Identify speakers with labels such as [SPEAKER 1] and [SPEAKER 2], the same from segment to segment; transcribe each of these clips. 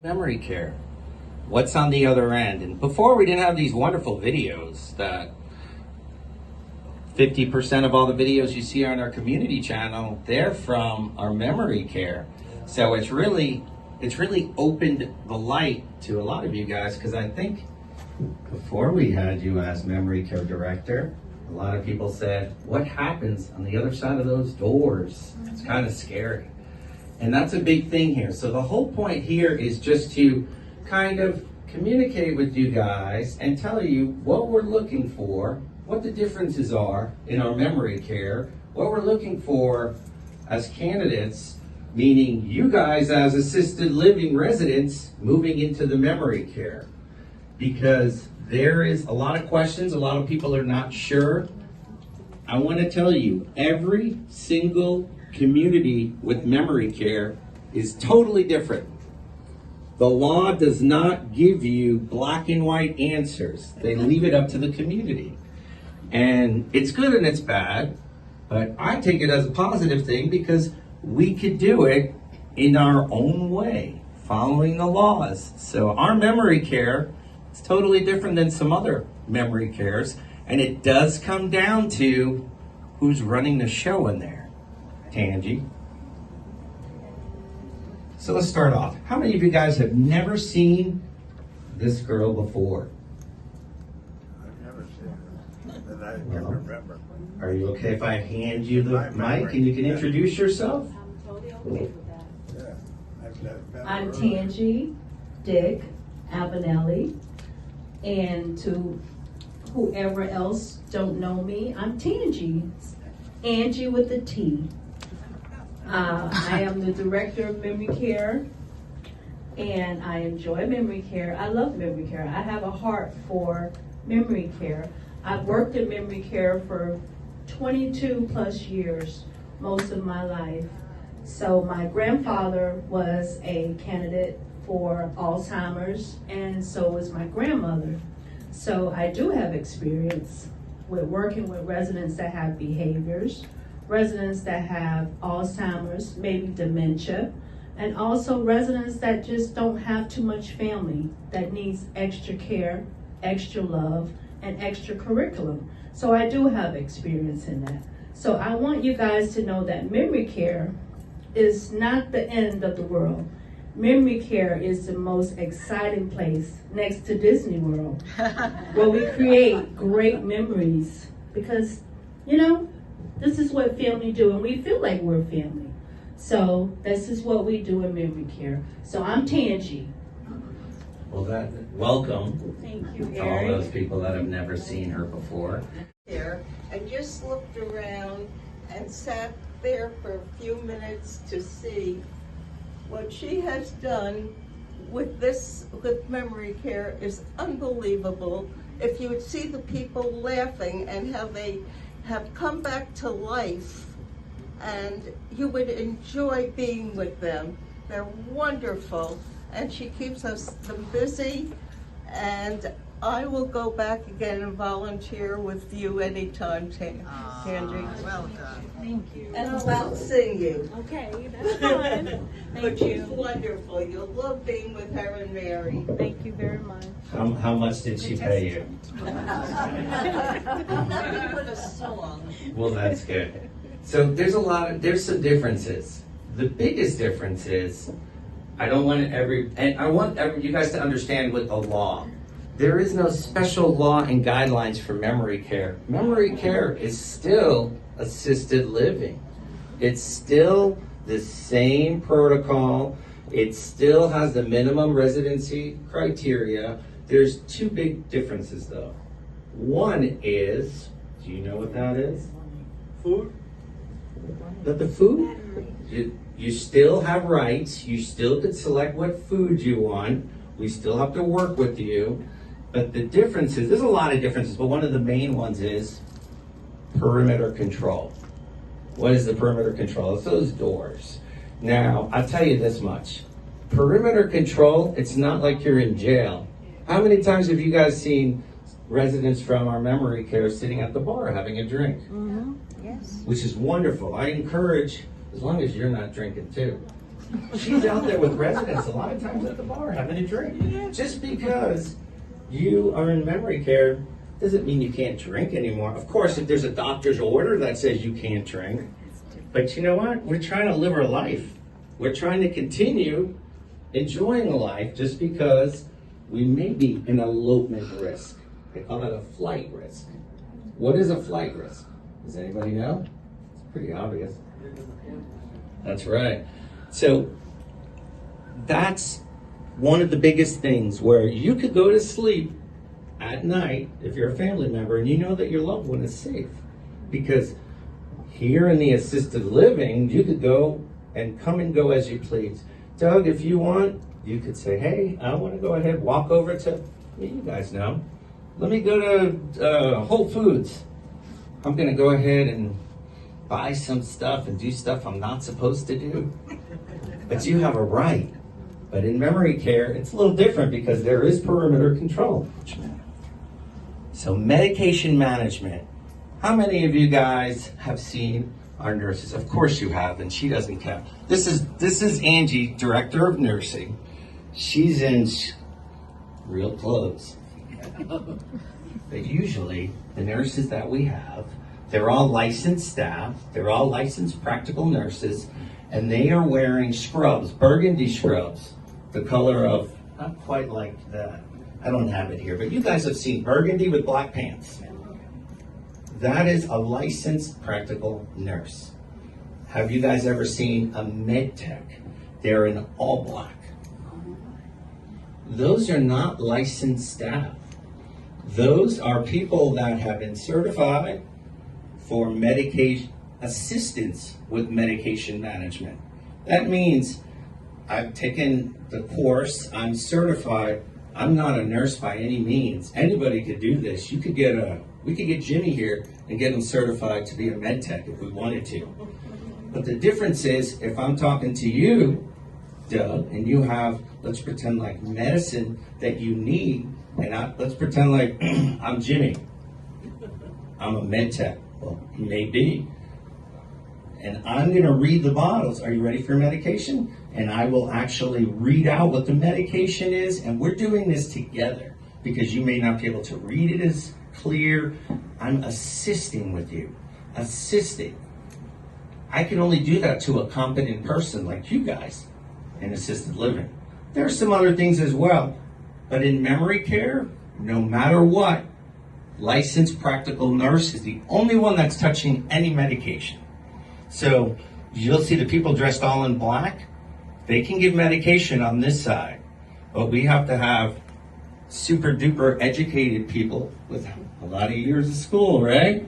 [SPEAKER 1] Memory care. What's on the other end? And before we didn't have these wonderful videos that 50% of all the videos you see on our community channel, they're from our memory care. So it's really opened the light to a lot of you guys, because I think before we had you as memory care director, a lot of people said, what happens on the other side of those doors? It's kind of scary. And that's a big thing here. So the whole point here is just to kind of communicate with you guys and tell you what we're looking for, what the differences are in our memory care, what we're looking for as candidates, meaning you guys as assisted living residents moving into the memory care. Because there is a lot of questions, a lot of people are not sure. I want to tell you, every single community with memory care is totally different. The law does not give you black and white answers. They leave it up to the community. And it's good and it's bad, but I take it as a positive thing because we could do it in our own way, following the laws. So our memory care is totally different than some other memory cares, and it does come down to who's running the show in there. Tangi. So let's start off. How many of you guys have never seen this girl before?
[SPEAKER 2] I've never seen her, that I can remember.
[SPEAKER 1] Are you okay if I hand you the mic and you can introduce yourself?
[SPEAKER 3] I'm totally okay with that.
[SPEAKER 2] Yeah, I've never met
[SPEAKER 3] I'm
[SPEAKER 2] her.
[SPEAKER 3] Tangi Dick Avenelli, and to whoever else don't know me, I'm Tangi, Angie with a T. I am the director of memory care, and I enjoy memory care. I love memory care. I have a heart for memory care. I've worked in memory care for 22 plus years, most of my life. So my grandfather was a candidate for Alzheimer's, and so was my grandmother. So I do have experience with working with residents that have behaviors, residents that have Alzheimer's, maybe dementia, and also residents that just don't have too much family, that needs extra care, extra love, and extra curriculum. So I do have experience in that. So I want you guys to know that memory care is not the end of the world. Memory care is the most exciting place next to Disney World, where we create great memories, because, you know, this is what family do, and we feel like we're family. So this is what we do in memory care. So I'm Tangi.
[SPEAKER 1] Well, welcome.
[SPEAKER 3] Thank you,
[SPEAKER 1] To all those people that have never seen her before.
[SPEAKER 4] There and just looked around and sat there for a few minutes to see what she has done with memory care is unbelievable. If you would see the people laughing and how they have come back to life, and you would enjoy being with them. They're wonderful, and she keeps them busy, and I will go back again and volunteer with you anytime, Tangi.
[SPEAKER 5] Well done.
[SPEAKER 3] Thank you.
[SPEAKER 4] And I'll out-sing you.
[SPEAKER 3] Okay, that's fine.
[SPEAKER 4] But
[SPEAKER 3] Thank
[SPEAKER 4] she's
[SPEAKER 3] you.
[SPEAKER 4] wonderful. You'll love being with her and Mary.
[SPEAKER 3] Thank you very much.
[SPEAKER 1] How much did she pay you?
[SPEAKER 4] Nothing but a song.
[SPEAKER 1] Well, that's good. So there's some differences. The biggest difference is, I want you guys to understand with the law. There is no special law and guidelines for memory care. Memory care is still assisted living. It's still the same protocol. It still has the minimum residency criteria. There's two big differences though. One is, do you know what that is?
[SPEAKER 2] Food?
[SPEAKER 1] But the food, you still have rights. You still could select what food you want. We still have to work with you. But the difference is, there's a lot of differences, but one of the main ones is perimeter control. What is the perimeter control? It's those doors. Now, I'll tell you this much. Perimeter control, it's not like you're in jail. How many times have you guys seen residents from our memory care sitting at the bar having a drink?
[SPEAKER 5] Yes.
[SPEAKER 1] Which is wonderful. I encourage, as long as you're not drinking too. She's out there with residents a lot of times at the bar having a drink. Just because you are in memory care doesn't mean you can't drink anymore. Of course, if there's a doctor's order that says you can't drink, but you know what? We're trying to live our life. We're trying to continue enjoying life just because we may be an elopement risk. They call that a flight risk. What is a flight risk? Does anybody know? It's pretty obvious. That's right. So that's one of the biggest things where you could go to sleep at night if you're a family member and you know that your loved one is safe. Because here in the assisted living, you could go and come and go as you please. Doug, if you want, you could say, hey, I want to go ahead, walk over to, you guys know, let me go to Whole Foods. I'm going to go ahead and buy some stuff and do stuff I'm not supposed to do. But you have a right. But in memory care, it's a little different because there is perimeter control. So medication management. How many of you guys have seen our nurses? Of course you have, and she doesn't count. This is Angie, Director of Nursing. She's in real clothes. But usually, the nurses that we have, they're all licensed staff, they're all licensed practical nurses, and they are wearing scrubs, burgundy scrubs, the color of, not quite like that. I don't have it here, but you guys have seen burgundy with black pants. That is a licensed practical nurse. Have you guys ever seen a med tech? They're in all black. Those are not licensed staff. Those are people that have been certified for medication assistance with medication management. That means I've taken the course, I'm certified. I'm not a nurse by any means. Anybody could do this. We could get Jimmy here and get him certified to be a med tech if we wanted to. But the difference is, if I'm talking to you, Doug, and you have, let's pretend like medicine that you need, and let's pretend like I'm Jimmy. I'm a med tech. Well, maybe. And I'm going to read the bottles. Are you ready for medication? And I will actually read out what the medication is. And we're doing this together because you may not be able to read it as clear. I'm assisting with you. Assisting. I can only do that to a competent person like you guys in assisted living. There are some other things as well. But in memory care, no matter what, licensed practical nurse is the only one that's touching any medication. So you'll see the people dressed all in black. They can give medication on this side, but we have to have super duper educated people with a lot of years of school, right?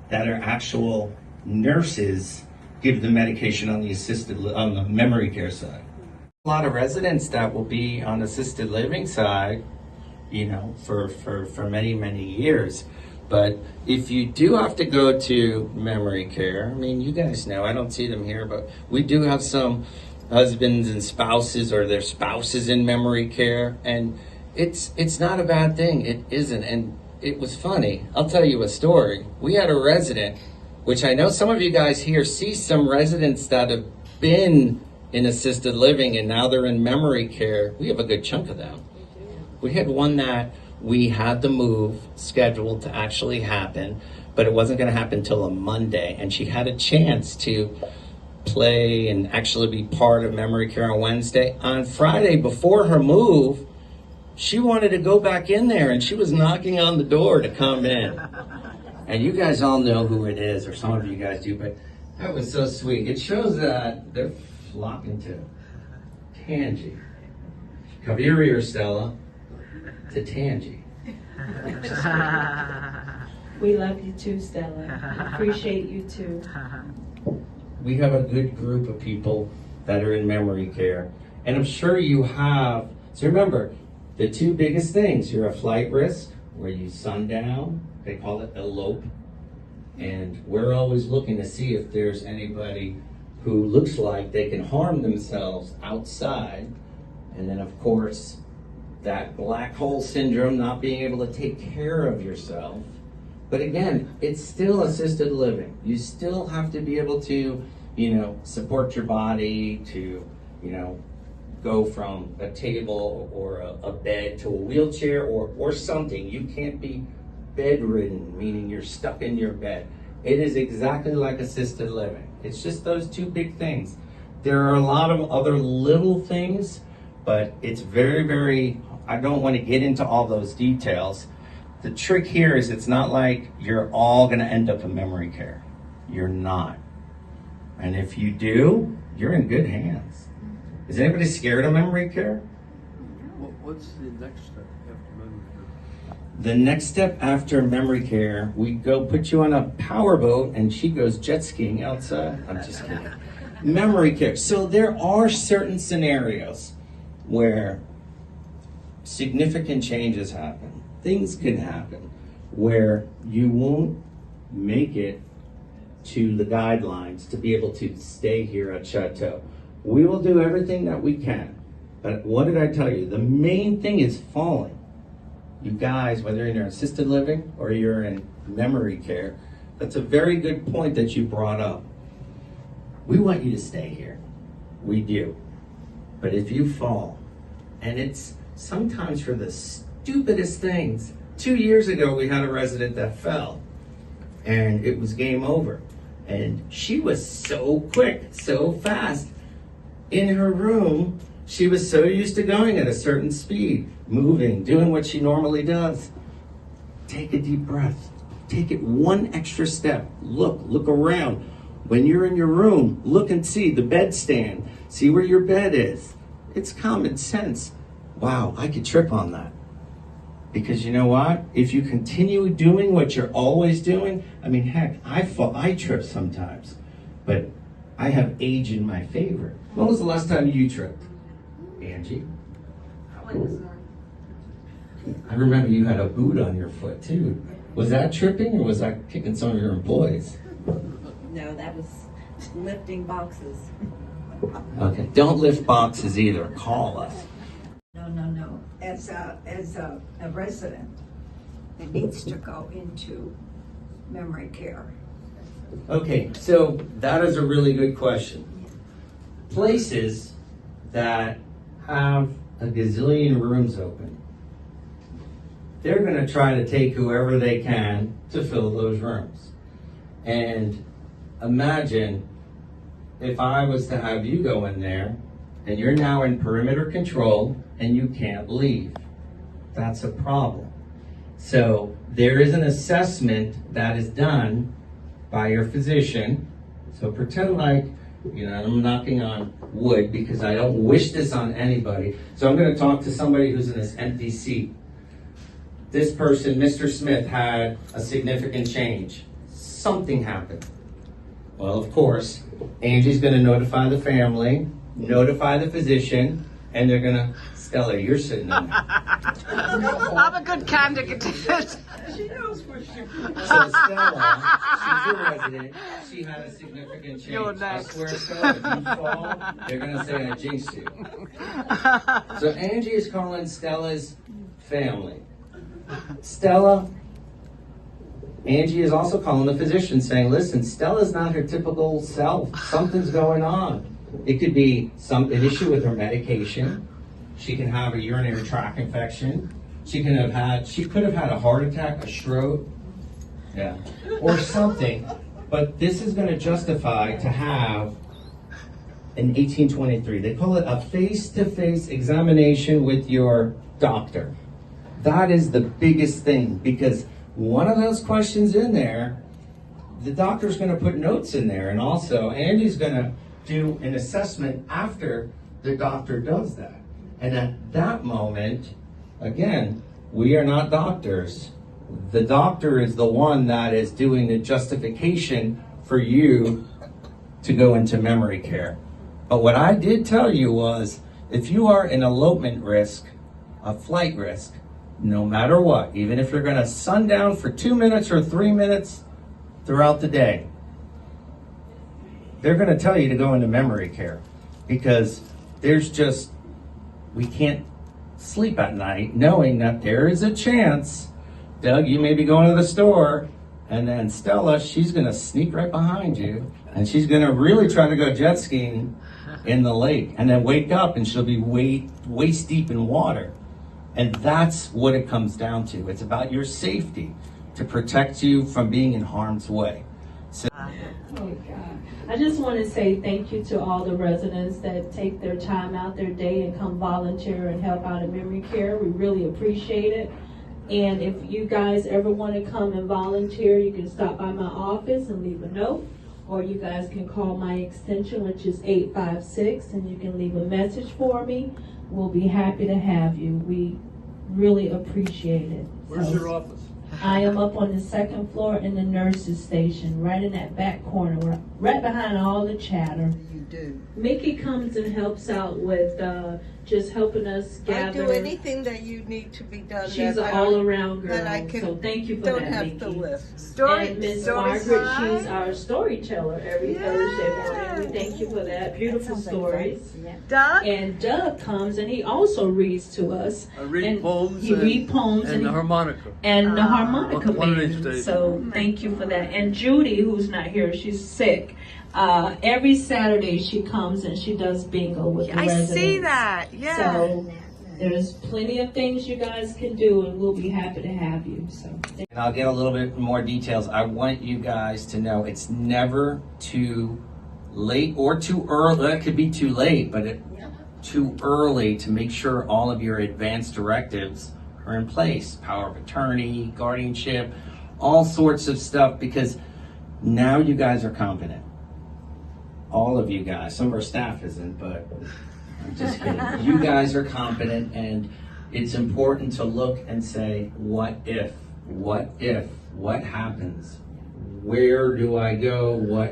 [SPEAKER 1] That are actual nurses give the medication on the memory care side. A lot of residents that will be on assisted living side, for many, many years. But if you do have to go to memory care, I mean, you guys know, I don't see them here, but we do have some husbands and spouses or their spouses in memory care, and it's not a bad thing. It isn't. And it was funny. I'll tell you a story. We had a resident, which I know some of you guys here see some residents that have been in assisted living and now they're in memory care. We have a good chunk of them. We had one that we had the move scheduled to actually happen, but it wasn't going to happen till a Monday, and she had a chance to play and actually be part of memory care on Wednesday. On Friday, before her move, she wanted to go back in there, and she was knocking on the door to come in. And you guys all know who it is, or some of you guys do, but that was so sweet. It shows that they're flocking to Tangi. Kaviri or Stella to Tangi.
[SPEAKER 3] We love you too, Stella. Appreciate you too.
[SPEAKER 1] We have a good group of people that are in memory care. And I'm sure you have, so remember, the two biggest things, you're a flight risk, where you sundown, they call it elope. And we're always looking to see if there's anybody who looks like they can harm themselves outside. And then of course, that black hole syndrome, not being able to take care of yourself. But again, it's still assisted living. You still have to be able to, support your body, to you know, go from a table or a bed to a wheelchair or something. You can't be bedridden, meaning you're stuck in your bed. It is exactly like assisted living. It's just those two big things. There are a lot of other little things, but it's very, very, I don't want to get into all those details. The trick here is it's not like you're all going to end up in memory care. You're not. And if you do, you're in good hands. Is anybody scared of memory care?
[SPEAKER 2] What's the next step after memory care?
[SPEAKER 1] The next step after memory care, we go put you on a power boat and she goes jet skiing outside. I'm just kidding. Memory care. So there are certain scenarios where significant changes happen. Things can happen where you won't make it to the guidelines to be able to stay here at Chateau. We will do everything that we can. But what did I tell you? The main thing is falling. You guys, whether you're in assisted living or you're in memory care, that's a very good point that you brought up. We want you to stay here. We do. But if you fall, and it's sometimes for the stupidest things. 2 years ago, we had a resident that fell, and it was game over. And she was so quick, so fast. In her room, she was so used to going at a certain speed, moving, doing what she normally does. Take a deep breath. Take it one extra step. Look around. When you're in your room, look and see the bedstand. See where your bed is. It's common sense. Wow, I could trip on that. Because you know what? If you continue doing what you're always doing, I mean, heck, I trip sometimes, but I have age in my favor. When was the last time you tripped, Angie? I remember you had a boot on your foot too. Was that tripping or was that kicking some of your employees?
[SPEAKER 5] No, that was lifting boxes.
[SPEAKER 1] Okay, don't lift boxes either. Call us.
[SPEAKER 6] No. As a resident that needs to go into memory care.
[SPEAKER 1] Okay, so that is a really good question. Places that have a gazillion rooms open, they're going to try to take whoever they can to fill those rooms. And imagine if I was to have you go in there and you're now in perimeter control and you can't leave. That's a problem. So there is an assessment that is done by your physician. So pretend like, I'm knocking on wood because I don't wish this on anybody. So I'm going to talk to somebody who's in this empty seat. This person, Mr. Smith, had a significant change. Something happened. Well, of course, Angie's going to notify the family, notify the physician, and they're going to, Stella, you're sitting in there.
[SPEAKER 5] I'm a good candidate.
[SPEAKER 6] She knows what she
[SPEAKER 1] So Stella, she's your resident. She had a significant change.
[SPEAKER 5] You're next.
[SPEAKER 1] I swear, Stella, if you fall, they're going to say I jinxed you. So Angie is calling Stella's family. Stella, Angie is also calling the physician saying, listen, Stella's not her typical self. Something's going on. It could be an issue with her medication. She can have a urinary tract infection. She could have had a heart attack, a stroke, or something. But this is going to justify to have an 1823. They call it a face-to-face examination with your doctor. That is the biggest thing, because one of those questions in there, the doctor's going to put notes in there, and also Andy's going to do an assessment after the doctor does that. And at that moment, again, we are not doctors. The doctor is the one that is doing the justification for you to go into memory care. But what I did tell you was, if you are an elopement risk, a flight risk, no matter what, even if you're going to sundown for 2 minutes or 3 minutes throughout the day, they're going to tell you to go into memory care, because we can't sleep at night knowing that there is a chance, Doug, you may be going to the store, and then Stella, she's going to sneak right behind you, and she's going to really try to go jet skiing in the lake, and then wake up and she'll be waist deep in water. And that's what it comes down to. It's about your safety, to protect you from being in harm's way. So,
[SPEAKER 3] Oh, God. I just want to say thank you to all the residents that take their time out their day and come volunteer and help out at memory care. We really appreciate it. And if you guys ever want to come and volunteer, you can stop by my office and leave a note, or you guys can call my extension, which is 856, and you can leave a message for me. We'll be happy to have you. We really appreciate it.
[SPEAKER 2] Where's your office?
[SPEAKER 3] I am up on the second floor in the nurses station, right in that back corner, right behind all the chatter.
[SPEAKER 6] You do.
[SPEAKER 3] Mickey comes and helps out with just helping us
[SPEAKER 4] I
[SPEAKER 3] gather.
[SPEAKER 4] do anything that you need to be done.
[SPEAKER 3] She's
[SPEAKER 4] that
[SPEAKER 3] an
[SPEAKER 4] I don't-
[SPEAKER 3] all-around girl,
[SPEAKER 4] that I can-
[SPEAKER 3] so thank you for
[SPEAKER 4] Don't
[SPEAKER 3] that,
[SPEAKER 4] have
[SPEAKER 3] Mickey.
[SPEAKER 4] to lift.
[SPEAKER 3] And Miss Margaret, she's our storyteller every Thursday morning. We thank you for that. Beautiful stories.
[SPEAKER 6] Doug?
[SPEAKER 3] And Doug comes and he also reads to us.
[SPEAKER 2] I read
[SPEAKER 3] And
[SPEAKER 2] poems
[SPEAKER 3] He reads poems
[SPEAKER 2] and the harmonica.
[SPEAKER 3] and the harmonica
[SPEAKER 2] One of these
[SPEAKER 3] band.
[SPEAKER 2] days.
[SPEAKER 3] So thank you for that. And Judy, who's not here, she's sick. Every Saturday she comes and she does bingo with the residents.
[SPEAKER 6] I see that, yeah.
[SPEAKER 3] So there's plenty of things you guys can do, and we'll be happy to have you. So.
[SPEAKER 1] and I'll get a little bit more details. I want you guys to know it's never too late or too early. It could be too late, but too early to make sure all of your advanced directives are in place. Power of attorney, guardianship, all sorts of stuff, because now you guys are competent. All of you guys. Some of our staff isn't, but I'm just kidding. You guys are competent, and it's important to look and say, what if? What if? What happens? Where do I go?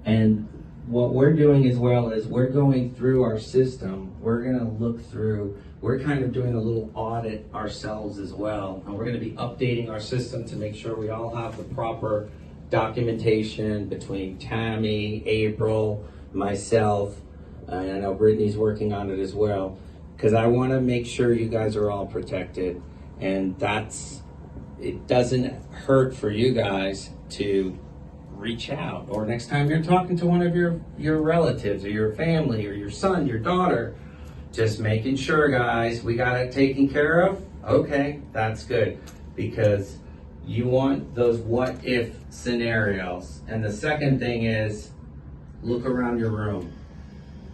[SPEAKER 1] And what we're doing as well is we're going through our system. We're going to look through, we're kind of doing a little audit ourselves as well. And we're going to be updating our system to make sure we all have the proper documentation between Tammy, April, myself, and I know Brittany's working on it as well, because I want to make sure you guys are all protected, and it doesn't hurt for you guys to reach out, or next time you're talking to one of your relatives or your family or your son, your daughter, just making sure, guys, we got it taken care of. Okay, that's good, because you want those what if scenarios. And the second thing is, look around your room.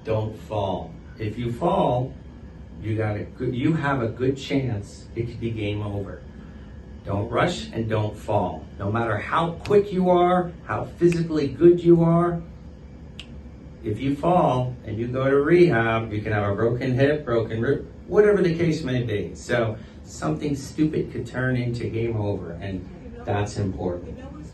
[SPEAKER 1] Don't fall. If you fall, you have a good chance it could be game over. Don't rush and don't fall. No matter how quick you are, how physically good you are, if you fall and you go to rehab, you can have a broken hip, broken rib, whatever the case may be. So something stupid could turn into game over, and that's important.
[SPEAKER 4] You know what's